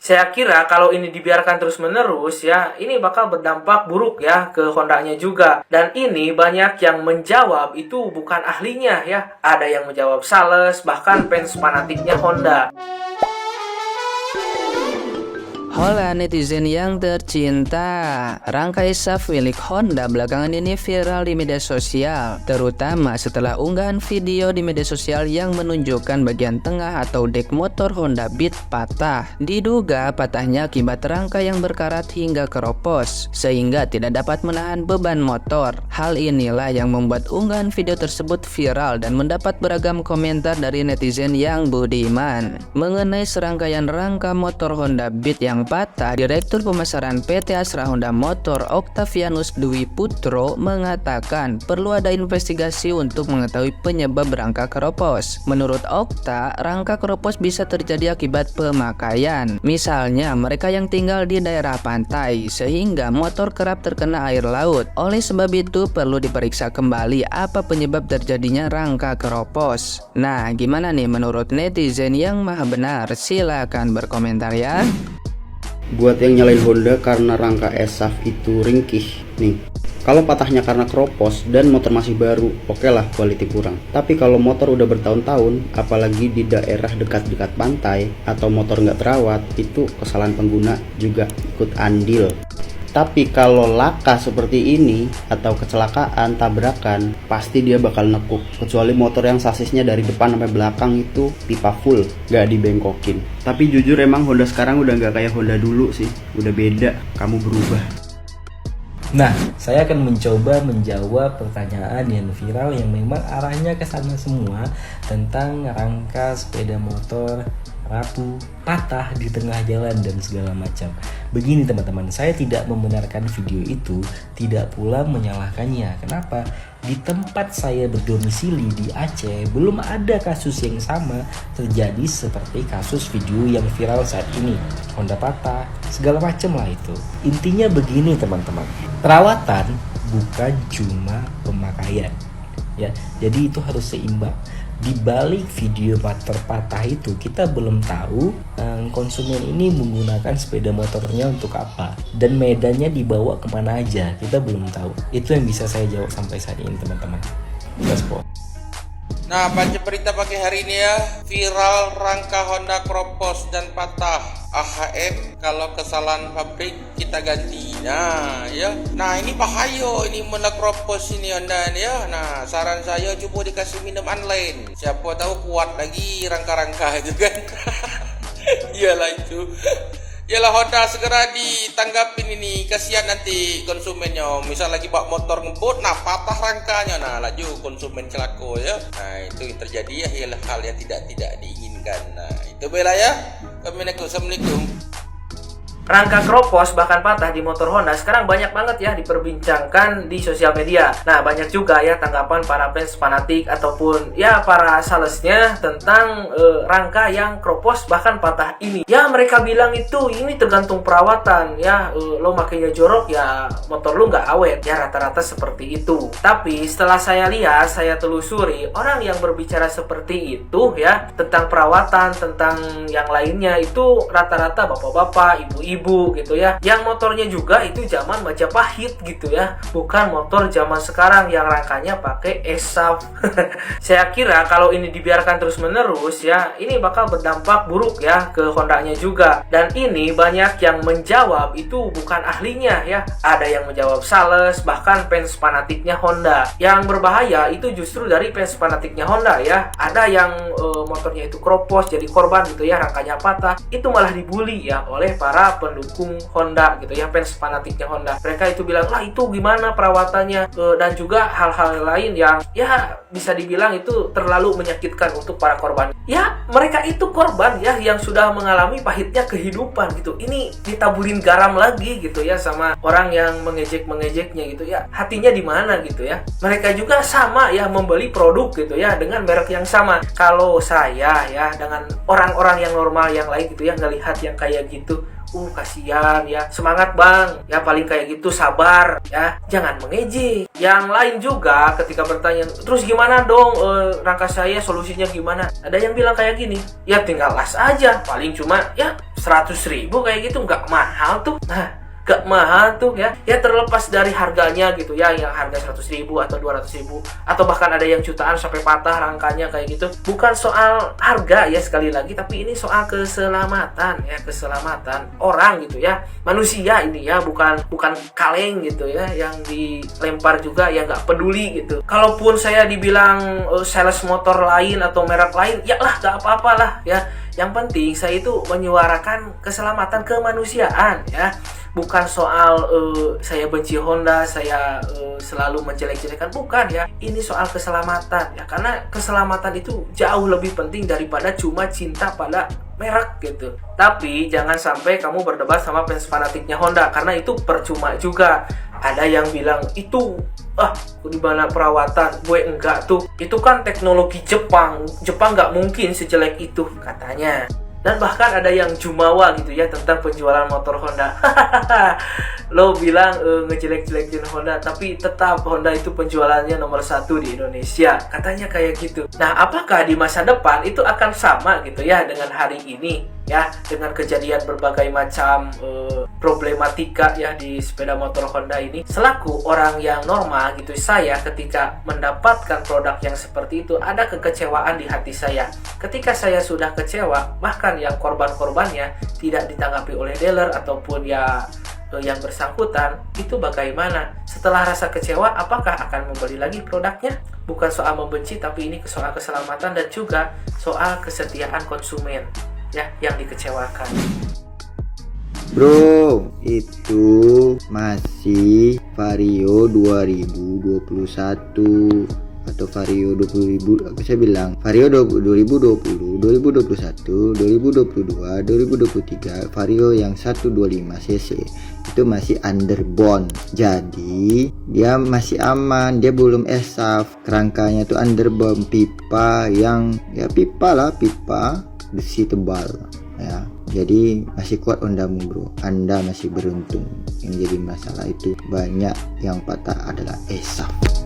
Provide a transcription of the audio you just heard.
Saya kira kalau ini dibiarkan terus-menerus ya, ini bakal berdampak buruk ya ke Hondanya juga. Dan ini banyak yang menjawab itu bukan ahlinya ya. Ada yang menjawab sales, bahkan fans fanatiknya Honda. Hola netizen yang tercinta, rangka e-SAF milik Honda belakangan ini viral di media sosial, terutama setelah unggahan video di media sosial yang menunjukkan bagian tengah atau dek motor Honda Beat patah. Diduga patahnya akibat rangka yang berkarat hingga keropos, sehingga tidak dapat menahan beban motor. Hal inilah yang membuat unggahan video tersebut viral dan mendapat beragam komentar dari netizen yang budiman. Mengenai serangkaian rangka motor Honda Beat yang patah, Direktur Pemasaran PT Astra Honda Motor Octavianus Dwi Putro mengatakan perlu ada investigasi untuk mengetahui penyebab rangka keropos. Menurut Okta, rangka keropos bisa terjadi akibat pemakaian. Misalnya mereka yang tinggal di daerah pantai sehingga motor kerap terkena air laut. Oleh sebab itu perlu diperiksa kembali apa penyebab terjadinya rangka keropos. Nah, gimana nih menurut netizen yang maha benar? Silakan berkomentar ya. Buat yang nyalain Honda karena rangka e-SAF itu ringkih nih, kalau patahnya karena keropos dan motor masih baru, oke lah quality kurang. Tapi kalau motor udah bertahun-tahun, apalagi di daerah dekat-dekat pantai atau motor nggak terawat, itu kesalahan pengguna juga ikut andil. Tapi kalau laka seperti ini atau kecelakaan, tabrakan, pasti dia bakal nekuk. Kecuali motor yang sasisnya dari depan sampai belakang itu pipa full, gak dibengkokin. Tapi jujur emang Honda sekarang udah gak kayak Honda dulu sih. Udah beda, kamu berubah. Nah, saya akan mencoba menjawab pertanyaan yang viral yang memang arahnya ke sana semua tentang rangka sepeda motor rapuh, patah di tengah jalan dan segala macam. Begini teman-teman, saya tidak membenarkan video itu, tidak pula menyalahkannya. Kenapa? Di tempat saya berdomisili di Aceh belum ada kasus yang sama terjadi seperti kasus video yang viral saat ini. Honda patah, segala macam lah itu. Intinya begini teman-teman, perawatan bukan cuma pemakaian. Ya, jadi itu harus seimbang. Di balik video motor patah itu kita belum tahu konsumen ini menggunakan sepeda motornya untuk apa dan medannya dibawa kemana aja, kita belum tahu. Itu yang bisa saya jawab sampai saat ini teman-teman. Gaspol. Nah, baca berita pagi hari ini ya, viral rangka Honda keropos dan patah. AHM, kalau kesalahan pabrik kita ganti. Nah, ya. Nah, ini bahaya ini Honda keropos ini Honda ini ya. Nah, saran saya coba dikasih minum online. Siapa tahu kuat lagi rangka-rangka itu kan. Iyalah itu. Yalah Honda segera ditanggapin ini, kasihan nanti konsumennya. Misal lagi bawa motor ngebut, nah patah rangkanya, nah laju konsumen celaka ya. Nah itu yang terjadi ya, ialah hal yang tidak diinginkan. Nah itu bela ya. Assalamualaikum. Rangka keropos bahkan patah di motor Honda sekarang banyak banget ya diperbincangkan di sosial media. Nah banyak juga ya tanggapan para fans fanatik ataupun ya para salesnya tentang rangka yang keropos bahkan patah ini. Ya mereka bilang itu ini tergantung perawatan ya, lo makainya jorok ya motor lo nggak awet ya, rata-rata seperti itu. Tapi setelah saya lihat, saya telusuri, orang yang berbicara seperti itu ya tentang perawatan, tentang yang lainnya itu rata-rata bapak-bapak, ibu-ibu gitu ya, yang motornya juga itu zaman Majapahit gitu ya, bukan motor zaman sekarang yang rangkanya pakai e-SAF. Saya kira kalau ini dibiarkan terus-menerus ya, ini bakal berdampak buruk ya ke Hondanya juga. Dan ini banyak yang menjawab itu bukan ahlinya ya, ada yang menjawab sales, bahkan fans fanatiknya Honda. Yang berbahaya itu justru dari fans fanatiknya Honda ya, ada yang motornya itu keropos jadi korban gitu ya, rangkanya patah, itu malah dibully ya oleh para pendukung Honda gitu ya, fans fanatiknya Honda. Mereka itu bilang lah itu gimana perawatannya, dan juga hal-hal lain yang ya bisa dibilang itu terlalu menyakitkan untuk para korban. Ya mereka itu korban ya yang sudah mengalami pahitnya kehidupan gitu, ini ditaburin garam lagi gitu ya sama orang yang mengejek-mengejeknya gitu ya, hatinya di mana gitu ya. Mereka juga sama ya membeli produk gitu ya dengan merek yang sama. Kalau saya ya dengan orang-orang yang normal yang lain gitu ya ngelihat yang kayak gitu, kasihan ya, semangat bang ya, paling kayak gitu, sabar ya, jangan mengejek. Yang lain juga ketika bertanya, terus gimana dong rangka saya, solusinya gimana, ada yang bilang kayak gini, ya tinggal las aja, paling cuma ya 100.000 kayak gitu, nggak mahal tuh. Nah, gak mahal tuh ya, terlepas dari harganya gitu ya, yang harga 100.000 atau 200.000 atau bahkan ada yang jutaan sampai patah rangkanya kayak gitu. Bukan soal harga ya, sekali lagi, tapi ini soal keselamatan ya, keselamatan orang gitu ya, manusia ini ya, bukan kaleng gitu ya yang dilempar juga ya, nggak peduli gitu. Kalaupun saya dibilang sales motor lain atau merek lain, ya lah gak apa-apa lah ya, yang penting saya itu menyuarakan keselamatan kemanusiaan ya. Bukan soal saya benci Honda, saya selalu menjelek-jelekan, bukan ya. Ini soal keselamatan ya, karena keselamatan itu jauh lebih penting daripada cuma cinta pada merek gitu. Tapi jangan sampai kamu berdebat sama fans fanatiknya Honda, karena itu percuma juga. Ada yang bilang itu di mana perawatan, gue enggak tuh, itu kan teknologi Jepang nggak mungkin sejelek itu katanya. Dan bahkan ada yang jumawa gitu ya tentang penjualan motor Honda. Lo bilang ngejelek-jelekin Honda, tapi tetap Honda itu penjualannya nomor 1 di Indonesia, katanya kayak gitu. Nah, apakah di masa depan itu akan sama gitu ya dengan hari ini ya, dengan kejadian berbagai macam problematika ya di sepeda motor Honda ini? Selaku orang yang normal gitu, saya ketika mendapatkan produk yang seperti itu, ada kekecewaan di hati saya. Ketika saya sudah kecewa, bahkan yang korban-korbannya tidak ditanggapi oleh dealer ataupun ya yang bersangkutan, itu bagaimana? Setelah rasa kecewa, apakah akan membeli lagi produknya? Bukan soal membenci, tapi ini soal keselamatan dan juga soal kesetiaan konsumen ya yang dikecewakan. Bro, itu masih Vario 2021 atau Vario 20.000, saya bilang Vario 2020, 2021, 2022, 2023, Vario yang 125 cc itu masih underbone, jadi dia masih aman, dia belum ESAF, kerangkanya tuh underbone, pipa yang ya pipa besi tebal ya, jadi masih kuat Hondamu bro, Anda masih beruntung. Yang jadi masalah itu banyak yang patah adalah ESAF.